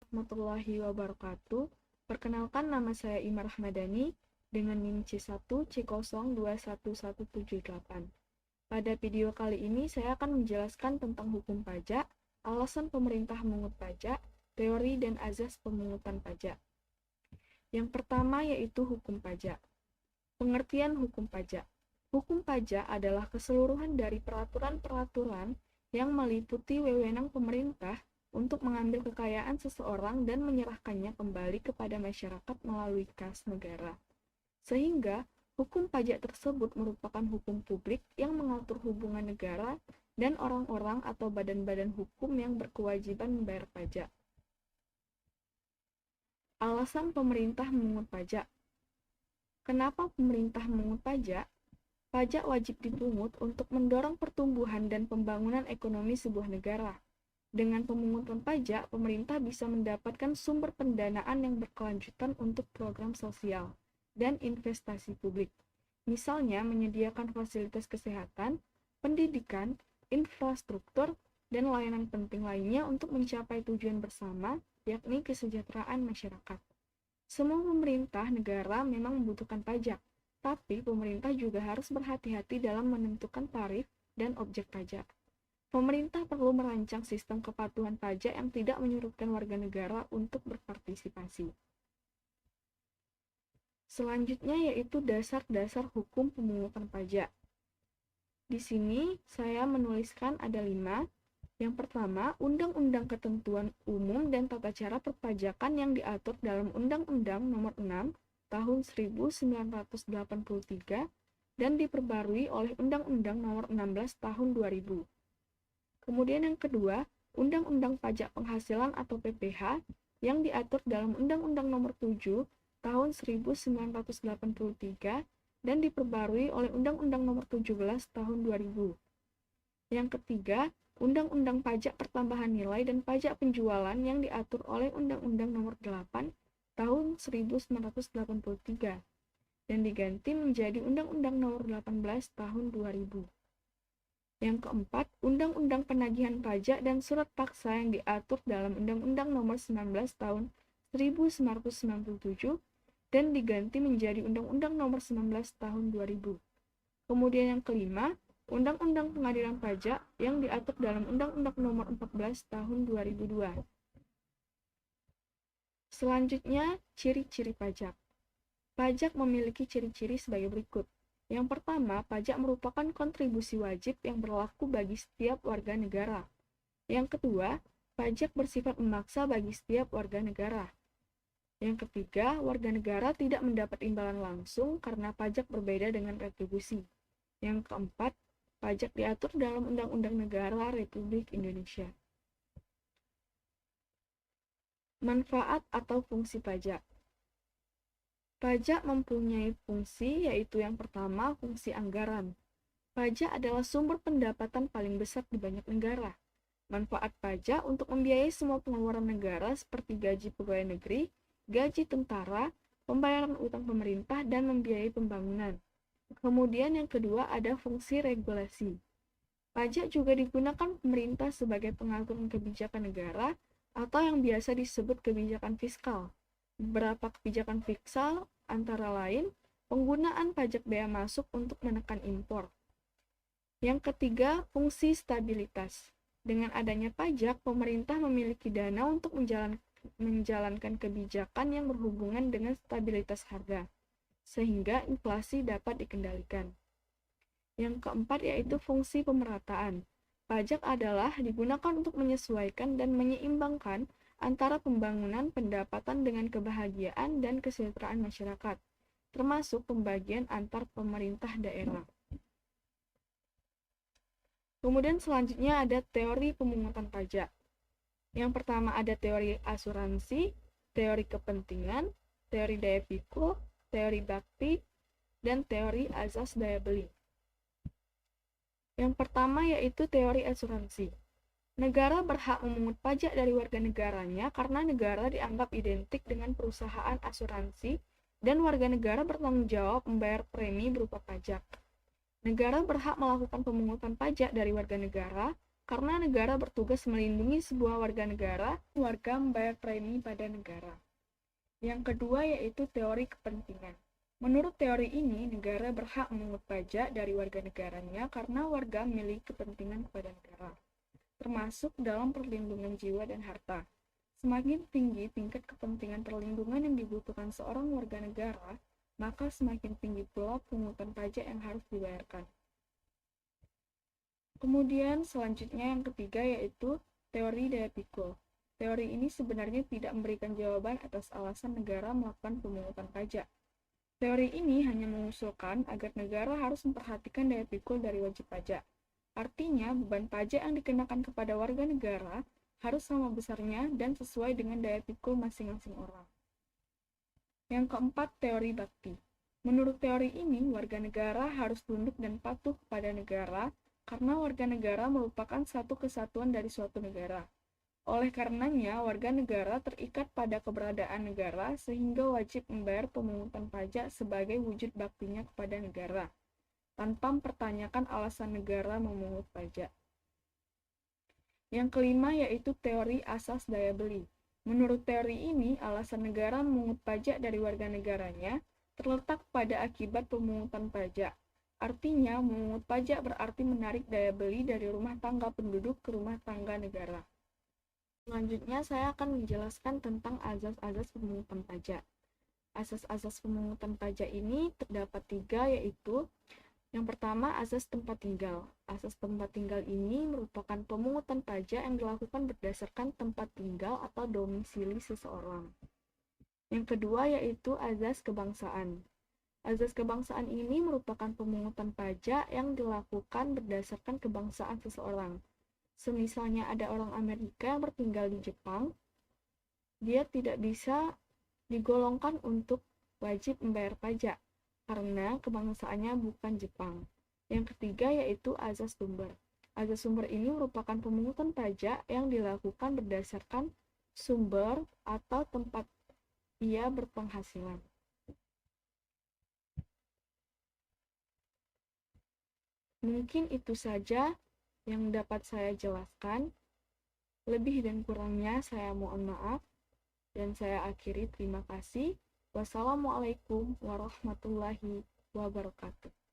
warahmatullahi wabarakatuh. Perkenalkan, nama saya Imar Rahmadani dengan NIM C1C021178. Pada video kali ini saya akan menjelaskan tentang hukum pajak, alasan pemerintah memungut pajak, teori dan azas pemungutan pajak. Yang pertama yaitu hukum pajak. Pengertian hukum pajak. Hukum pajak adalah keseluruhan dari peraturan-peraturan yang meliputi wewenang pemerintah untuk mengambil kekayaan seseorang dan menyerahkannya kembali kepada masyarakat melalui kas negara. Sehingga, hukum pajak tersebut merupakan hukum publik yang mengatur hubungan negara dan orang-orang atau badan-badan hukum yang berkewajiban membayar pajak. Alasan pemerintah memungut pajak. Kenapa pemerintah memungut pajak? Pajak wajib dipungut untuk mendorong pertumbuhan dan pembangunan ekonomi sebuah negara. Dengan pemungutan pajak, pemerintah bisa mendapatkan sumber pendanaan yang berkelanjutan untuk program sosial dan investasi publik. Misalnya, menyediakan fasilitas kesehatan, pendidikan, infrastruktur, dan layanan penting lainnya untuk mencapai tujuan bersama, yakni kesejahteraan masyarakat. Semua pemerintah negara memang membutuhkan pajak, tapi pemerintah juga harus berhati-hati dalam menentukan tarif dan objek pajak. Pemerintah perlu merancang sistem kepatuhan pajak yang tidak menyurutkan warga negara untuk berpartisipasi. Selanjutnya yaitu dasar-dasar hukum pemungutan pajak. Di sini saya menuliskan ada 5. Yang pertama, Undang-Undang Ketentuan Umum dan Tata Cara Perpajakan yang diatur dalam Undang-Undang Nomor 6 Tahun 1983 dan diperbarui oleh Undang-Undang Nomor 16 Tahun 2000. Kemudian yang kedua, Undang-Undang Pajak Penghasilan atau PPh yang diatur dalam Undang-Undang Nomor 7 Tahun 1983 dan diperbarui oleh Undang-Undang Nomor 17 Tahun 2000. Yang ketiga, Undang-Undang Pajak Pertambahan Nilai dan Pajak Penjualan yang diatur oleh Undang-Undang Nomor 8 Tahun 1983 dan diganti menjadi Undang-Undang Nomor 18 Tahun 2000. Yang keempat, Undang-Undang Penagihan Pajak dan Surat Paksa yang diatur dalam Undang-Undang Nomor 19 Tahun 1997 dan diganti menjadi Undang-Undang Nomor 19 Tahun 2000. Kemudian yang kelima, Undang-Undang Pengadilan Pajak yang diatur dalam Undang-Undang Nomor 14 Tahun 2002. Selanjutnya, ciri-ciri pajak. Pajak memiliki ciri-ciri sebagai berikut. Yang pertama, pajak merupakan kontribusi wajib yang berlaku bagi setiap warga negara. Yang kedua, pajak bersifat memaksa bagi setiap warga negara. Yang ketiga, warga negara tidak mendapat imbalan langsung karena pajak berbeda dengan retribusi. Yang keempat, pajak diatur dalam Undang-Undang Negara Republik Indonesia. Manfaat atau fungsi pajak. Pajak mempunyai fungsi, yaitu yang pertama, fungsi anggaran. Pajak adalah sumber pendapatan paling besar di banyak negara. Manfaat pajak untuk membiayai semua pengeluaran negara seperti gaji pegawai negeri, gaji tentara, pembayaran utang pemerintah, dan membiayai pembangunan. Kemudian yang kedua ada fungsi regulasi. Pajak juga digunakan pemerintah sebagai pengaturan kebijakan negara atau yang biasa disebut kebijakan fiskal. Beberapa kebijakan fiskal antara lain penggunaan pajak bea masuk untuk menekan impor. Yang ketiga, fungsi stabilitas. Dengan adanya pajak, pemerintah memiliki dana untuk menjalankan kebijakan yang berhubungan dengan stabilitas harga, sehingga inflasi dapat dikendalikan. Yang keempat yaitu fungsi pemerataan. Pajak adalah digunakan untuk menyesuaikan dan menyeimbangkan antara pembangunan pendapatan dengan kebahagiaan dan kesejahteraan masyarakat, termasuk pembagian antar pemerintah daerah. Kemudian selanjutnya ada teori pemungutan pajak. Yang pertama ada teori asuransi, teori kepentingan, teori daya pikul, teori bakti, dan teori azas daya beli. Yang pertama yaitu teori asuransi. Negara berhak memungut pajak dari warga negaranya karena negara dianggap identik dengan perusahaan asuransi dan warga negara bertanggung jawab membayar premi berupa pajak. Negara berhak melakukan pemungutan pajak dari warga negara Karena negara bertugas melindungi sebuah warga negara, warga membayar premi pada negara. Yang kedua yaitu teori kepentingan. Menurut teori ini, negara berhak memungut pajak dari warga negaranya karena warga memiliki kepentingan kepada negara, termasuk dalam perlindungan jiwa dan harta. Semakin tinggi tingkat kepentingan perlindungan yang dibutuhkan seorang warga negara, maka semakin tinggi pula pungutan pajak yang harus dibayarkan. Kemudian selanjutnya yang ketiga yaitu teori daya pikul. Teori ini sebenarnya tidak memberikan jawaban atas alasan negara melakukan pemungutan pajak. Teori ini hanya mengusulkan agar negara harus memperhatikan daya pikul dari wajib pajak. Artinya, beban pajak yang dikenakan kepada warga negara harus sama besarnya dan sesuai dengan daya pikul masing-masing orang. Yang keempat, teori bakti. Menurut teori ini, warga negara harus tunduk dan patuh kepada negara karena warga negara merupakan satu kesatuan dari suatu negara. Oleh karenanya, warga negara terikat pada keberadaan negara sehingga wajib membayar pemungutan pajak sebagai wujud baktinya kepada negara, tanpa mempertanyakan alasan negara memungut pajak. Yang kelima yaitu teori asas daya beli. Menurut teori ini, alasan negara memungut pajak dari warga negaranya terletak pada akibat pemungutan pajak. Artinya, memungut pajak berarti menarik daya beli dari rumah tangga penduduk ke rumah tangga negara. Selanjutnya, saya akan menjelaskan tentang azas-azas pemungutan pajak. Asas-asas pemungutan pajak ini terdapat 3, yaitu yang pertama, asas tempat tinggal. Asas tempat tinggal ini merupakan pemungutan pajak yang dilakukan berdasarkan tempat tinggal atau domisili seseorang. Yang kedua, yaitu azas kebangsaan. Azas kebangsaan ini merupakan pemungutan pajak yang dilakukan berdasarkan kebangsaan seseorang. Semisalnya ada orang Amerika yang bertinggal di Jepang, dia tidak bisa digolongkan untuk wajib membayar pajak karena kebangsaannya bukan Jepang. Yang ketiga yaitu azas sumber. Azas sumber ini merupakan pemungutan pajak yang dilakukan berdasarkan sumber atau tempat ia berpenghasilan. Mungkin itu saja yang dapat saya jelaskan. Lebih dan kurangnya saya mohon maaf. Dan saya akhiri, terima kasih. Wassalamualaikum warahmatullahi wabarakatuh.